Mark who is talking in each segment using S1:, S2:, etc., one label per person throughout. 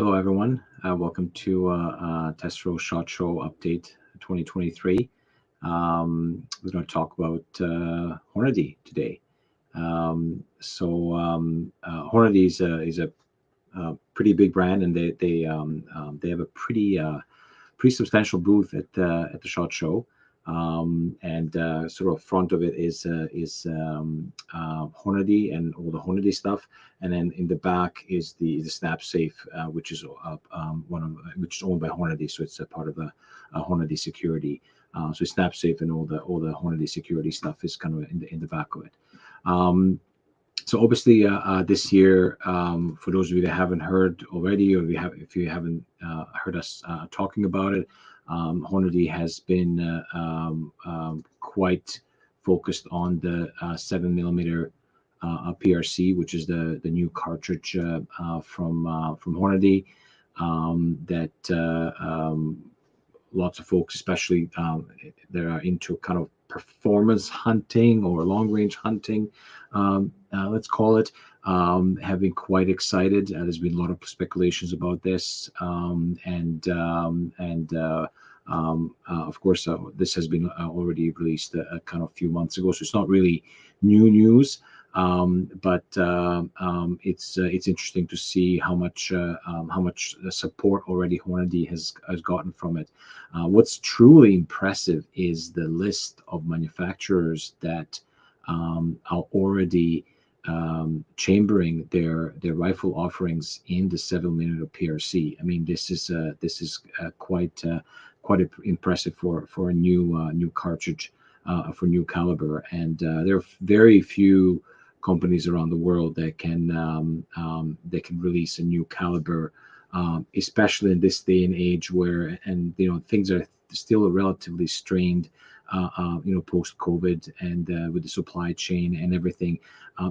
S1: Hello, everyone. Welcome to Tesro SHOT Show Update 2023. We're going to talk about Hornady today. Hornady is a pretty big brand, and they have a pretty substantial booth at the SHOT Show. Sort of front of it is Hornady and all the Hornady stuff, and then in the back is the Snap Safe, which is which is owned by Hornady, so it's a part of the Hornady security. So Snap Safe and all the Hornady security stuff is kind of in the back of it. So obviously, this year, for those of you that haven't heard already, or if you haven't heard us talking about it, Hornady has been quite focused on the 7mm PRC, which is the new cartridge from Hornady lots of folks, especially that are into kind of performance hunting or long-range hunting, let's call it, have been quite excited. There's been a lot of speculations about this, of course, this has been already released a kind of few months ago, so it's not really new news. But it's interesting to see how much support already Hornady has gotten from it. What's truly impressive is the list of manufacturers that are already chambering their rifle offerings in the 7mm PRC. I mean, this is quite impressive for a new cartridge for new caliber, and there are very few companies around the world that can release a new caliber, especially in this day and age where things are still relatively strained, post COVID and with the supply chain and everything.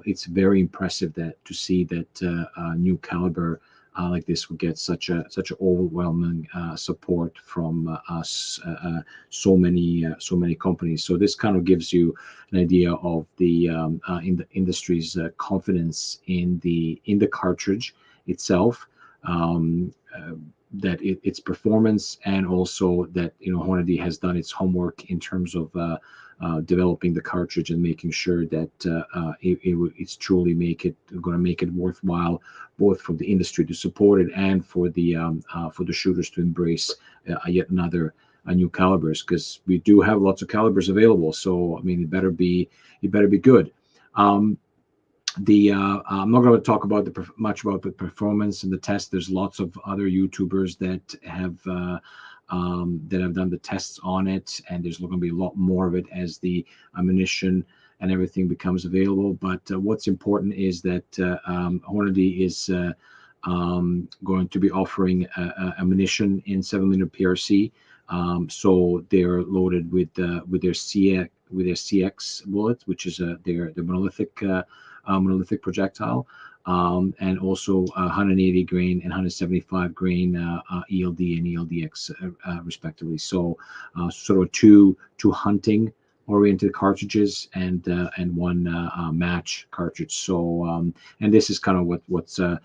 S1: It's very impressive to see that a new caliber like this would get such overwhelming support from so many companies. So this kind of gives you an idea of the industry's confidence in the cartridge itself, that its performance, and also that Hornady has done its homework in terms of developing the cartridge and making sure that it's truly going to make it worthwhile, both for the industry to support it and for the shooters to embrace yet another new calibers, because we do have lots of calibers available. So I mean, it better be good. I'm not going to talk about much about the performance and the test. There's lots of other YouTubers that have done the tests on it, and there's going to be a lot more of it as the ammunition and everything becomes available. But what's important is that Hornady is going to be offering ammunition in 7mm PRC. So they're loaded with their CX bullet, which is their monolithic projectile, and also 180 grain and 175 grain ELD and ELDX respectively. So sort of two hunting oriented cartridges and one match cartridge. So and this is kind of what's kind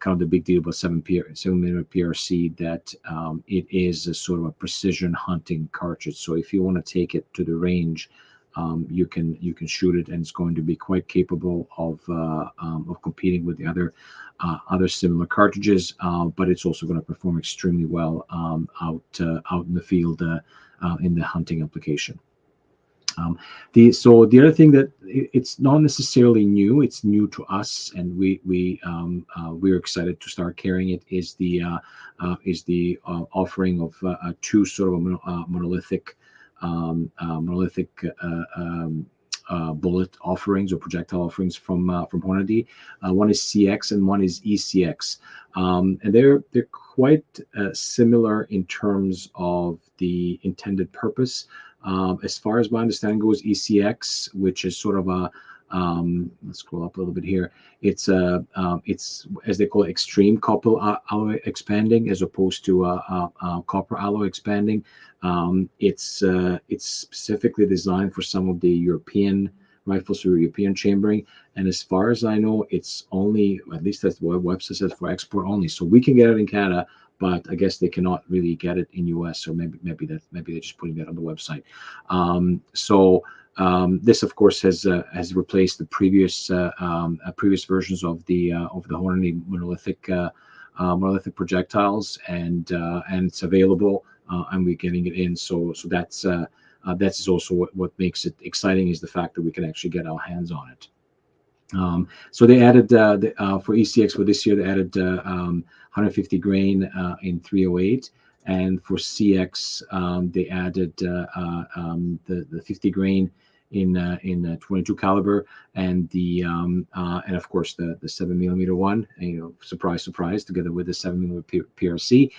S1: of the big deal about 7mm PRC, that it is a sort of a precision hunting cartridge. So if you want to take it to the range, you can shoot it, and it's going to be quite capable of competing with the other similar cartridges. But it's also going to perform extremely well out in the field in the hunting application. So the other thing that it's not necessarily new, it's new to us, and we're excited to start carrying it, is the offering of two sort of monolithic bullet offerings or projectile offerings from Hornady. One is CX and one is ECX, and they're quite similar in terms of the intended purpose. As far as my understanding goes, ECX, which is sort of a let's scroll up a little bit here. It's as they call it, extreme copper alloy expanding, as opposed to copper alloy expanding. It's specifically designed for some of the European rifles for European chambering. And as far as I know, it's only, at least that's what the website says, for export only. So we can get it in Canada, but I guess they cannot really get it in US. So maybe they're just putting that on the website. This, of course, has replaced the previous versions of the Hornady monolithic projectiles, and it's available, and we're getting it in. So that's also what makes it exciting, is the fact that we can actually get our hands on it. So they added for ECX for this year, they added 150 grain in 308, and for CX they added the 50 grain in 22 caliber, and and of course the 7mm one, surprise, surprise, together with the 7mm PRC,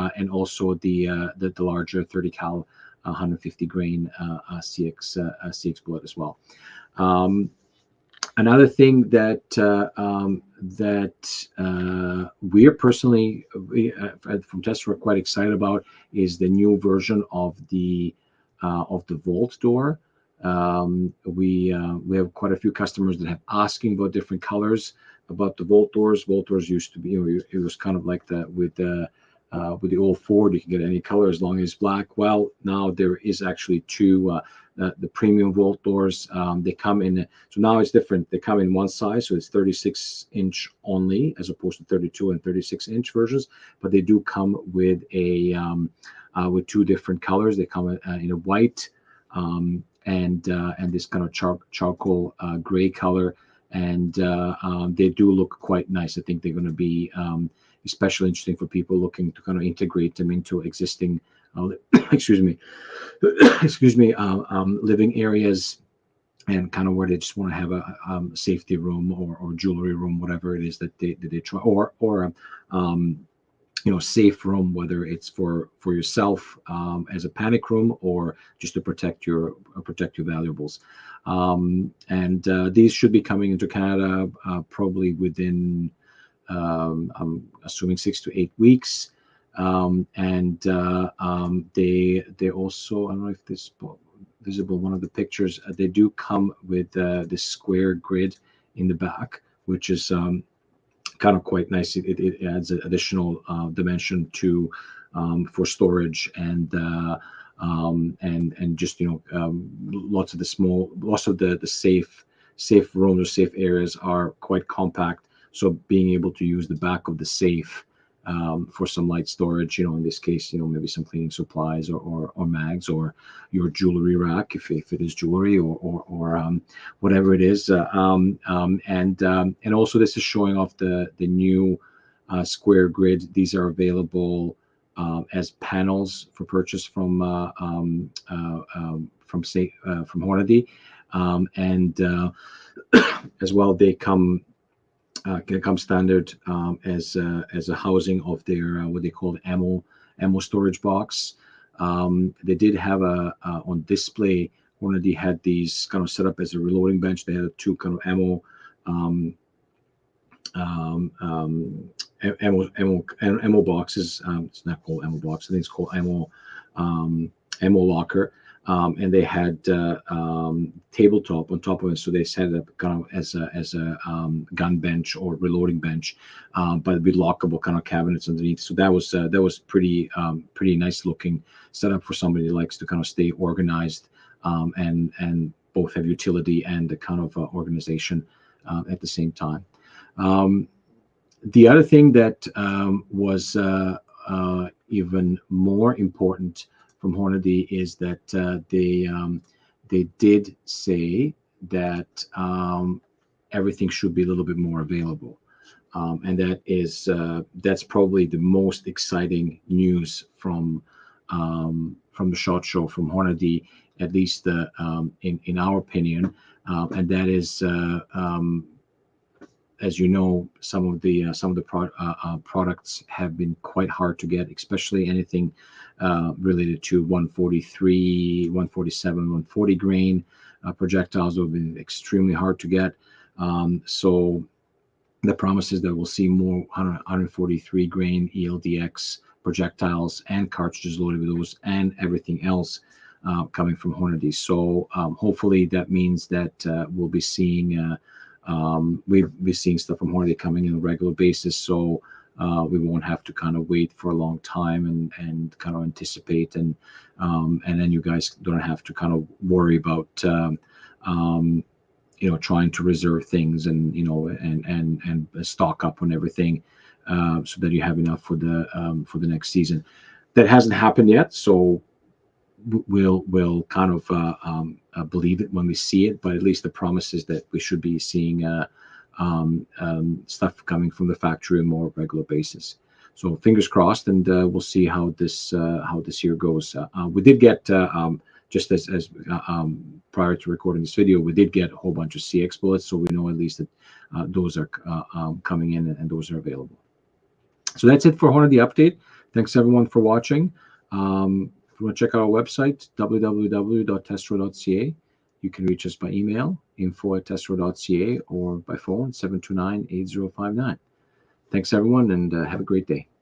S1: and also the larger 30 cal 150 grain CX bullet as well. Another thing that we're personally from Tesro are quite excited about is the new version of the Vault door. We have quite a few customers that have asking about different colors about the Vault doors. Vault doors used to be, it was kind of like with the old Ford, you can get any color as long as it's black. Well, now there is actually two. The premium Vault doors, they come in, so now it's different. They come in one size, so it's 36-inch only, as opposed to 32 and 36-inch versions. But they do come with with two different colors. They come in a white and this kind of charcoal gray color, and they do look quite nice. I think they're going to be especially interesting for people looking to kind of integrate them into existing living areas, and kind of where they just want to have a safety room or jewelry room, whatever it is that they try, or safe room, whether it's for yourself as a panic room, or just to protect your valuables. And these should be coming into Canada probably within I'm assuming 6 to 8 weeks. And they also, I don't know if this visible, one of the pictures, they do come with this square grid in the back, which is kind of quite nice. It adds an additional dimension to for storage, and just lots of the safe rooms or safe areas are quite compact. So being able to use the back of the safe for some light storage, in this case, maybe some cleaning supplies or mags, or your jewelry rack, if it is jewelry, or whatever it is. And also this is showing off the new square grid. These are available as panels for purchase from Hornady, and as well they come. Can come standard as a housing of their what they call ammo storage box. They did have on display. Hornady had these kind of set up as a reloading bench. They had two kind of ammo boxes. It's not called ammo box. I think it's called ammo locker. And they had tabletop on top of it, so they set it up kind of as a gun bench or reloading bench, but with lockable kind of cabinets underneath. So that was pretty nice looking setup for somebody who likes to kind of stay organized, and both have utility and the kind of organization at the same time. The other thing that was even more important from Hornady is that they did say that everything should be a little bit more available, and that's probably the most exciting news from the SHOT Show from Hornady, at least in our opinion, and that is. As you know, some of the products have been quite hard to get, especially anything related to 143, 147, 140 grain projectiles have been extremely hard to get. So the promise is that we'll see more 143 grain ELDX projectiles and cartridges loaded with those, and everything else coming from Hornady. So hopefully that means that we'll be seeing we'll be seeing stuff from Hornady coming in on a regular basis. So we won't have to kind of wait for a long time and kind of anticipate, and then you guys don't have to kind of worry about trying to reserve things and and stock up on everything, so that you have enough for the next season. That hasn't happened yet, so we'll kind of believe it when we see it. But at least the promise is that we should be seeing stuff coming from the factory on a more regular basis. So fingers crossed, and we'll see how this year goes. We did get just as prior to recording this video, we did get a whole bunch of CX bullets, so we know at least that those are coming in and those are available. So that's it for Hornady update. Thanks everyone for watching. If you want to check out our website, www.tesro.ca, you can reach us by email, info@tesro.ca, or by phone, 729-8059. Thanks everyone, and have a great day.